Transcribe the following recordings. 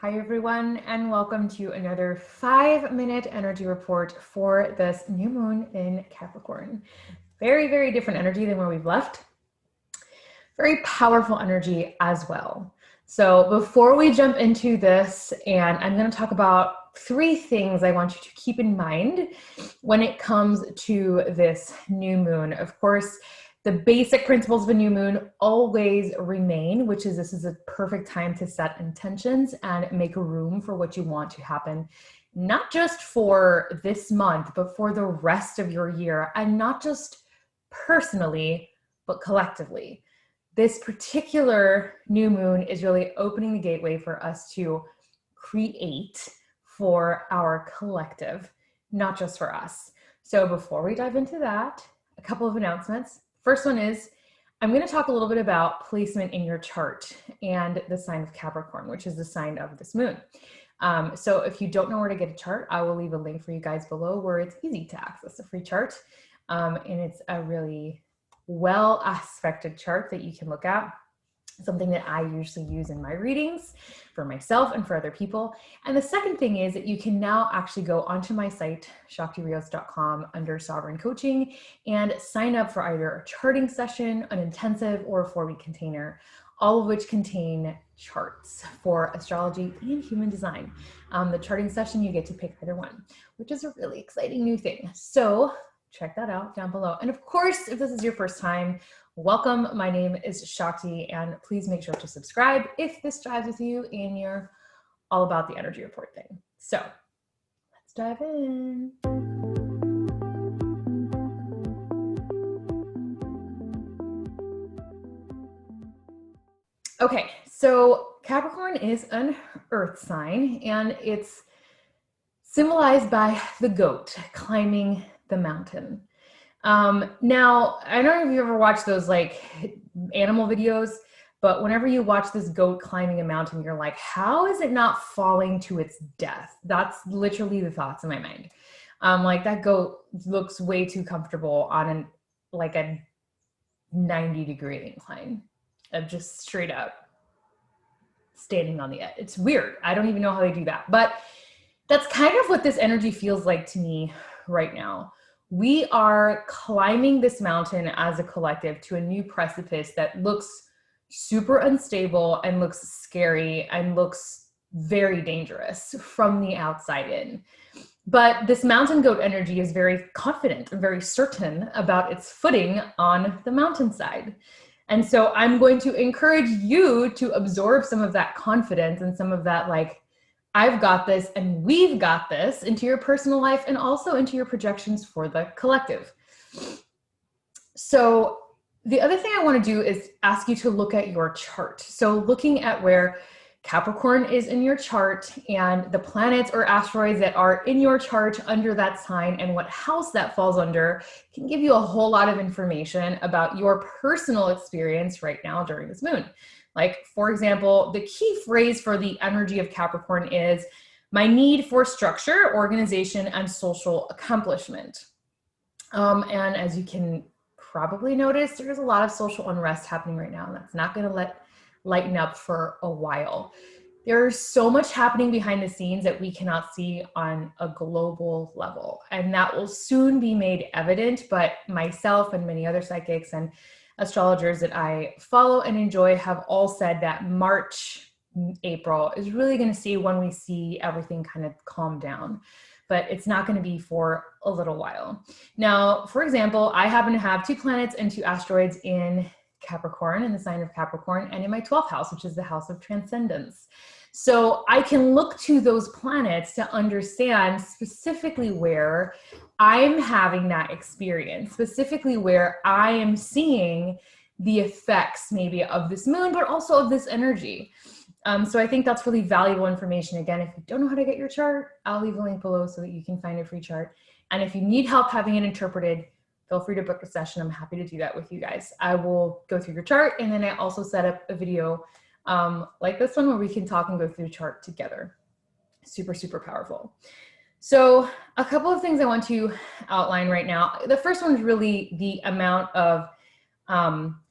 Hi everyone, and welcome to another 5-minute energy report for this new moon in Capricorn. Very, very different energy than where we've left. Very powerful energy as well. So before we jump into this, and I'm going to talk about 3 things I want you to keep in mind when it comes to this new moon. Of course, the basic principles of a new moon always remain, which is this is a perfect time to set intentions and make room for what you want to happen, not just for this month, but for the rest of your year, and not just personally, but collectively. This particular new moon is really opening the gateway for us to create for our collective, not just for us. So before we dive into that, a couple of announcements. First one is, I'm going to talk a little bit about placement in your chart and the sign of Capricorn, which is the sign of this moon. So if you don't know where to get a chart, I will leave a link for you guys below where it's easy to access a free chart. And it's a really well aspected chart that you can look at. Something that I usually use in my readings for myself and for other people. And the second thing is that you can now actually go onto my site, shakti-rios.com, under Sovereign Coaching and sign up for either a charting session, an intensive, or a 4-week container, all of which contain charts for astrology and human design. The charting session, you get to pick either one, which is a really exciting new thing. So check that out down below. And of course, if this is your first time, welcome. My name is Shakti, and please make sure to subscribe if this jives with you and you're all about the energy report thing. So let's dive in. Okay, so Capricorn is an earth sign, and it's symbolized by the goat climbing the mountain. Now, I don't know if you ever watched those like animal videos, but whenever you watch this goat climbing a mountain, you're like, how is it not falling to its death? That's literally the thoughts in my mind. Like that goat looks way too comfortable on like a 90-degree incline of just straight up standing on the edge. It's weird. I don't even know how they do that, but that's kind of what this energy feels like to me right now. We are climbing this mountain as a collective to a new precipice that looks super unstable and looks scary and looks very dangerous from the outside in. But this mountain goat energy is very confident and very certain about its footing on the mountainside. And so I'm going to encourage you to absorb some of that confidence and some of that like, I've got this and we've got this into your personal life and also into your projections for the collective. So the other thing I want to do is ask you to look at your chart. So looking at where Capricorn is in your chart and the planets or asteroids that are in your chart under that sign and what house that falls under can give you a whole lot of information about your personal experience right now during this moon. Like, for example, the key phrase for the energy of Capricorn is my need for structure, organization, and social accomplishment. And as you can probably notice, there's a lot of social unrest happening right now, and that's not going to lighten up for a while. There's so much happening behind the scenes that we cannot see on a global level, and that will soon be made evident. But myself and many other psychics and astrologers that I follow and enjoy have all said that March, April is really going to see when we see everything kind of calm down, but it's not going to be for a little while. Now, for example, I happen to have 2 planets and 2 asteroids in Capricorn, in the sign of Capricorn, and in my 12th house, which is the house of transcendence. So I can look to those planets to understand specifically where I'm having that experience, specifically where I am seeing the effects maybe of this moon, but also of this energy. So I think that's really valuable information. Again, if you don't know how to get your chart, I'll leave a link below so that you can find a free chart. And if you need help having it interpreted, feel free to book a session. I'm happy to do that with you guys. I will go through your chart, and then I also set up a video like this one where we can talk and go through the chart together. Super, super powerful. So a couple of things I want to outline right now. The first one is really the amount of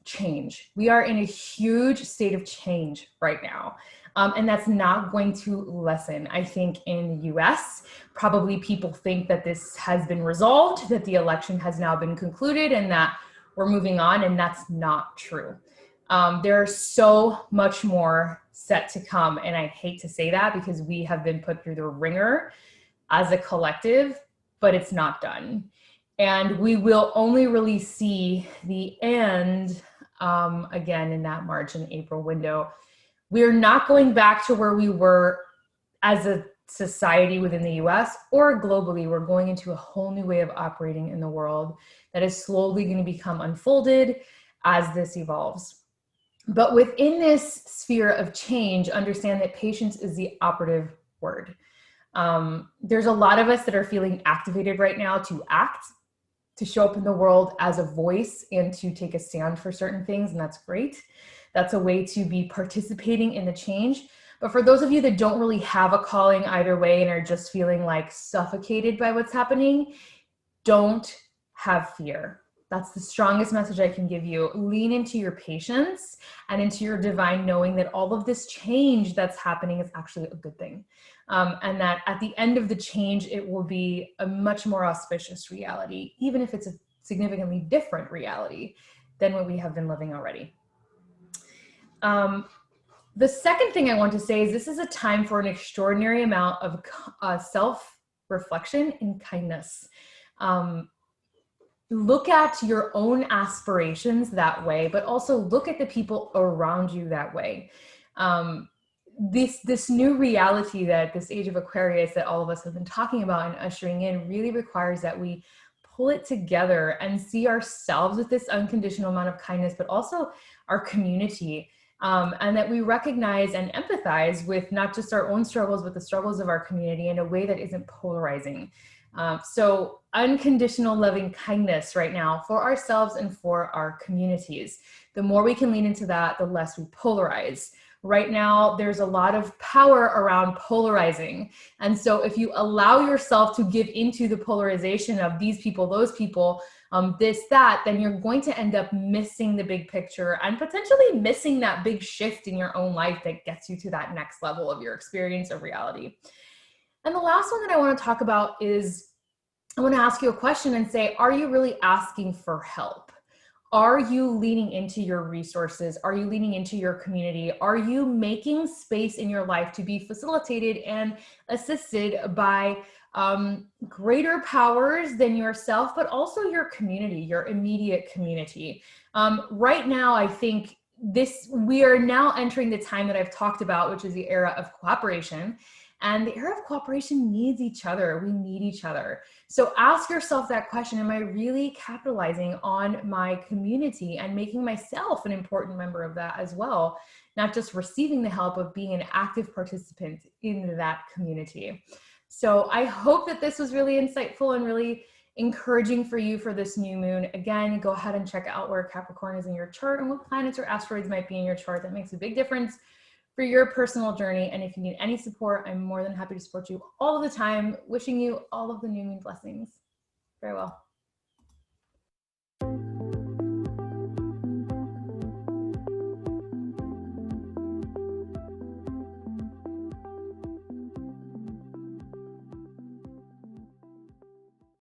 change. We are in a huge state of change right now. And that's not going to lessen. I think in the US, probably people think that this has been resolved, that the election has now been concluded, and that we're moving on, and that's not true. There's so much more set to come, and I hate to say that because we have been put through the ringer as a collective, but it's not done. And we will only really see the end again in that March and April window. We're not going back to where we were as a society within the US or globally. We're going into a whole new way of operating in the world that is slowly going to become unfolded as this evolves. But within this sphere of change, understand that patience is the operative word. There's a lot of us that are feeling activated right now to act, to show up in the world as a voice and to take a stand for certain things, and that's great. That's a way to be participating in the change. But for those of you that don't really have a calling either way and are just feeling like suffocated by what's happening, don't have fear. That's the strongest message I can give you. Lean into your patience and into your divine knowing that all of this change that's happening is actually a good thing. And that at the end of the change, it will be a much more auspicious reality, even if it's a significantly different reality than what we have been living already. The second thing I want to say is this is a time for an extraordinary amount of self-reflection and kindness. Look at your own aspirations that way, but also look at the people around you that way. This new reality that this age of Aquarius that all of us have been talking about and ushering in really requires that we pull it together and see ourselves with this unconditional amount of kindness, but also our community. And that we recognize and empathize with not just our own struggles, but the struggles of our community in a way that isn't polarizing. So unconditional loving kindness right now for ourselves and for our communities. The more we can lean into that, the less we polarize. Right now, there's a lot of power around polarizing. And so if you allow yourself to give into the polarization of these people, those people, this, that, then you're going to end up missing the big picture and potentially missing that big shift in your own life that gets you to that next level of your experience of reality. And the last one that I want to talk about is I want to ask you a question and say, are you really asking for help? Are you leaning into your resources? Are you leaning into your community? Are you making space in your life to be facilitated and assisted by greater powers than yourself, but also your community, your immediate community? Right now, I think we are now entering the time that I've talked about, which is the era of cooperation. And the era of cooperation needs each other. We need each other. So ask yourself that question, am I really capitalizing on my community and making myself an important member of that as well? Not just receiving the help of being an active participant in that community. So I hope that this was really insightful and really encouraging for you for this new moon. Again, go ahead and check out where Capricorn is in your chart and what planets or asteroids might be in your chart. That makes a big difference for your personal journey. And if you need any support, I'm more than happy to support you all of the time. Wishing you all of the new moon blessings. Very well.